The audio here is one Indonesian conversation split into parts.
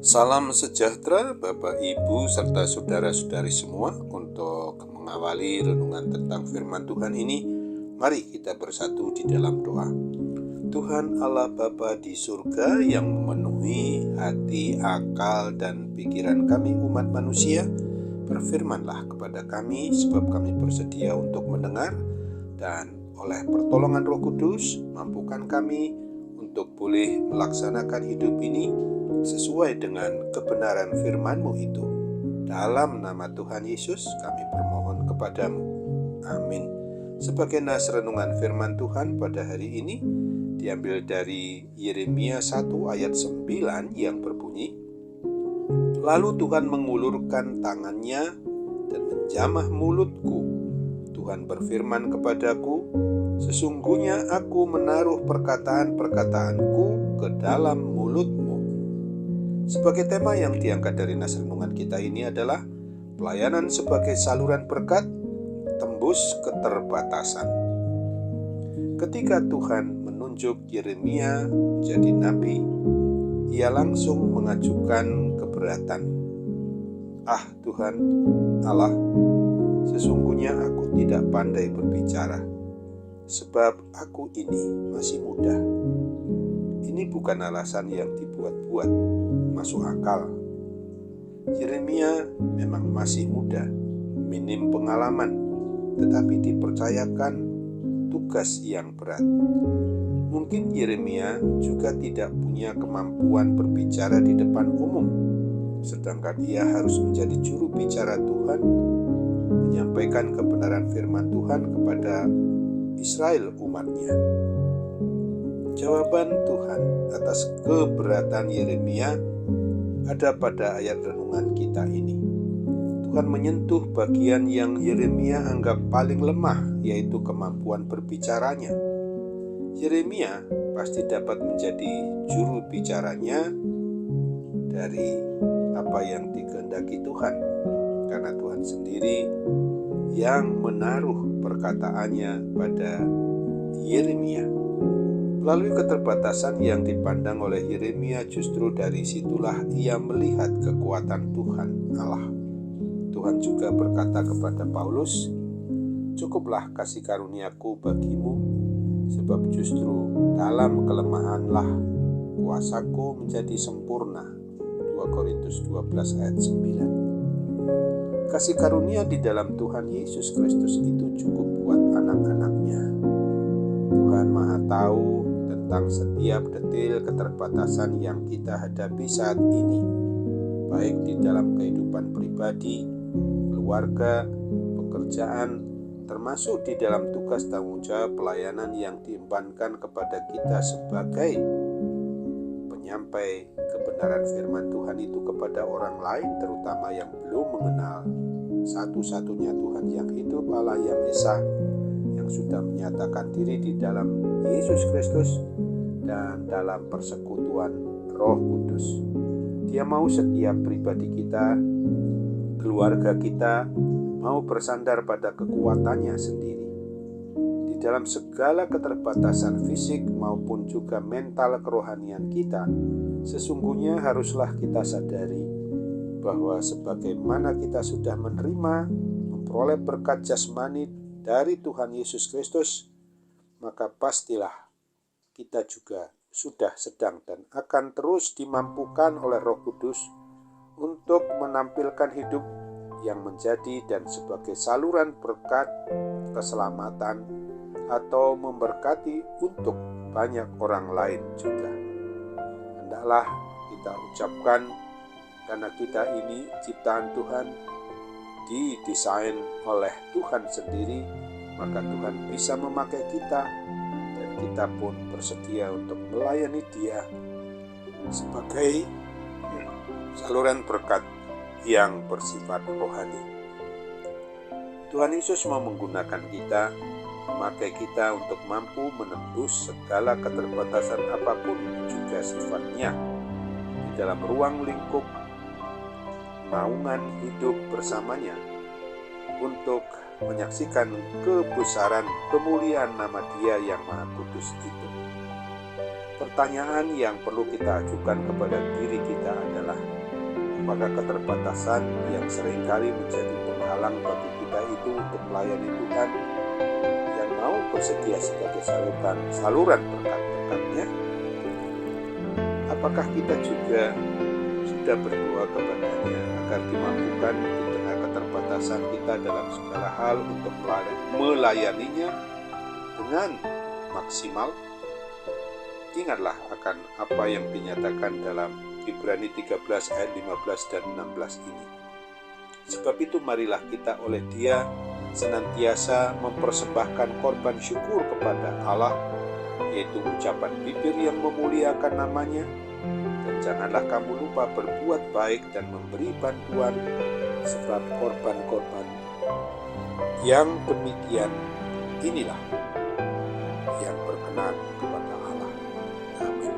Salam sejahtera Bapak Ibu serta saudara-saudari semua. Untuk mengawali renungan tentang firman Tuhan ini, mari kita bersatu di dalam doa. Tuhan Allah Bapa di surga yang memenuhi hati, akal, dan pikiran kami umat manusia, berfirmanlah kepada kami sebab kami bersedia untuk mendengar, dan oleh pertolongan Roh Kudus mampukan kami untuk boleh melaksanakan hidup ini sesuai dengan kebenaran firman-Mu itu. Dalam nama Tuhan Yesus kami bermohon kepadamu. Amin. Sebagai nas renungan firman Tuhan pada hari ini diambil dari Yeremia 1 ayat 9 yang berbunyi, "Lalu Tuhan mengulurkan tangannya dan menjamah mulutku. Tuhan berfirman kepadaku, sesungguhnya aku menaruh perkataan-perkataanku ke dalam mulutmu." Sebagai tema yang diangkat dari nas renungan kita ini adalah pelayanan sebagai saluran berkat, tembus keterbatasan. Ketika Tuhan menunjuk Yeremia menjadi nabi, ia langsung mengajukan keberatan. Tuhan Allah, sesungguhnya aku tidak pandai berbicara, sebab aku ini masih muda. Ini bukan alasan yang dibuat-buat, masuk akal. Yeremia memang masih muda, minim pengalaman, tetapi dipercayakan tugas yang berat. Mungkin Yeremia juga tidak punya kemampuan berbicara di depan umum, sedangkan ia harus menjadi juru bicara Tuhan, menyampaikan kebenaran firman Tuhan kepada Israel umatnya. Jawaban Tuhan atas keberatan Yeremia ada pada ayat renungan kita ini. Tuhan menyentuh bagian yang Yeremia anggap paling lemah, yaitu kemampuan berbicaranya. Yeremia pasti dapat menjadi juru bicaranya dari apa yang dikehendaki Tuhan, karena Tuhan sendiri yang menaruh perkataannya pada Yeremia. Melalui keterbatasan yang dipandang oleh Yeremia, justru dari situlah ia melihat kekuatan Tuhan Allah. Tuhan juga berkata kepada Paulus, "Cukuplah kasih karuniaku bagimu, sebab justru dalam kelemahanlah kuasaku menjadi sempurna." 2 Korintus 12 ayat 9. Kasih karunia di dalam Tuhan Yesus Kristus itu cukup buat anak-anaknya. Tuhan Maha Tahu tentang setiap detil keterbatasan yang kita hadapi saat ini, baik di dalam kehidupan pribadi, keluarga, pekerjaan, termasuk di dalam tugas tanggung jawab pelayanan yang diembankan kepada kita sebagai penyampai kebenaran firman Tuhan itu kepada orang lain, terutama yang belum mengenal satu-satunya Tuhan yang hidup, Allah yang Esa, yang sudah menyatakan diri di dalam Yesus Kristus dan dalam persekutuan Roh Kudus. Dia mau setiap pribadi kita, keluarga kita, mau bersandar pada kekuatannya sendiri. Di dalam segala keterbatasan fisik maupun juga mental kerohanian kita, sesungguhnya haruslah kita sadari bahwa sebagaimana kita sudah menerima, memperoleh berkat jasmani dari Tuhan Yesus Kristus, maka pastilah kita juga sudah sedang dan akan terus dimampukan oleh Roh Kudus untuk menampilkan hidup yang menjadi dan sebagai saluran berkat, keselamatan, atau memberkati untuk banyak orang lain juga. Hendaklah kita ucapkan, karena kita ini ciptaan Tuhan, didesain oleh Tuhan sendiri, maka Tuhan bisa memakai kita, dan kita pun bersedia untuk melayani Dia sebagai saluran berkat yang bersifat rohani. Tuhan Yesus mau menggunakan kita, memakai kita untuk mampu menembus segala keterbatasan apapun juga sifatnya di dalam ruang lingkup naungan hidup bersamanya, untuk menyaksikan kebesaran kemuliaan nama Dia yang Maha Kudus itu. Pertanyaan yang perlu kita ajukan kepada diri kita adalah, apakah keterbatasan yang seringkali menjadi penghalang bagi kita itu untuk melayani Tuhan yang mau bersedia sebagai saluran berkat-berkat-Nya? Apakah kita juga sudah berdoa kepada-Nya agar dimampukan di tengah keterbatasan kita dalam segala hal untuk melayaninya dengan maksimal? Ingatlah akan apa yang dinyatakan dalam Ibrani 13 ayat 15 dan 16 ini. Sebab itu marilah kita oleh Dia senantiasa mempersembahkan korban syukur kepada Allah, yaitu ucapan bibir yang memuliakan nama-Nya. Dan janganlah kamu lupa berbuat baik dan memberi bantuan, sebab korban-korban yang demikian inilah yang berkenan kepada Allah. Amin.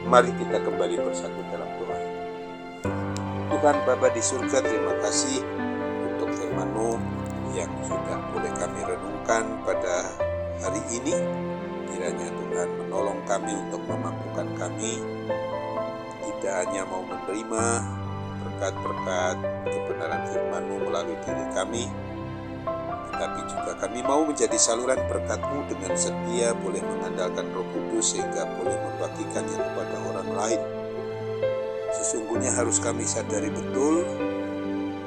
Mari kita kembali bersatu dalam doa. Tuhan Bapa di surga, terima kasih untuk firman-Mu yang sudah boleh kami renungkan pada hari ini. Kiranya Tuhan menolong kami untuk memampukan kami tidak hanya mau menerima berkat-berkat kebenaran firman-Mu melalui diri kami, tetapi juga kami mau menjadi saluran berkat-Mu dengan setia boleh mengandalkan Roh Kudus sehingga boleh membagikannya kepada orang lain. Sesungguhnya harus kami sadari betul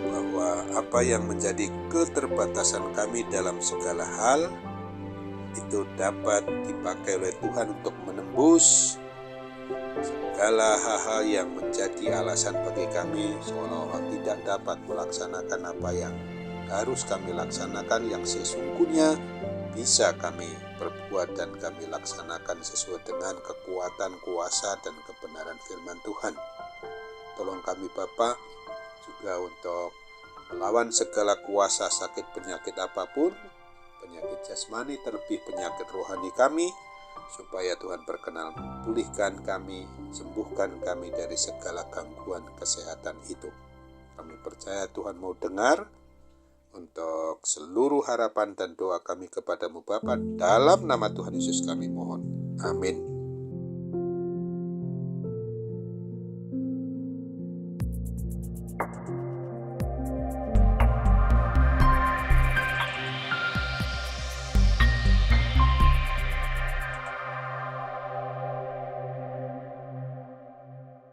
bahwa apa yang menjadi keterbatasan kami dalam segala hal itu dapat dipakai oleh Tuhan untuk menembus segala hal-hal yang menjadi alasan bagi kami seolah-olah tidak dapat melaksanakan apa yang harus kami laksanakan, yang sesungguhnya bisa kami perbuat dan kami laksanakan sesuai dengan kekuatan, kuasa, dan kebenaran firman Tuhan. Tolong kami Bapa juga untuk melawan segala kuasa sakit penyakit apapun, penyakit jasmani terlebih penyakit rohani kami, supaya Tuhan berkenan pulihkan kami, sembuhkan kami dari segala gangguan kesehatan itu. Kami percaya Tuhan mau dengar untuk seluruh harapan dan doa kami kepadamu Bapa, dalam nama Tuhan Yesus kami mohon. Amin.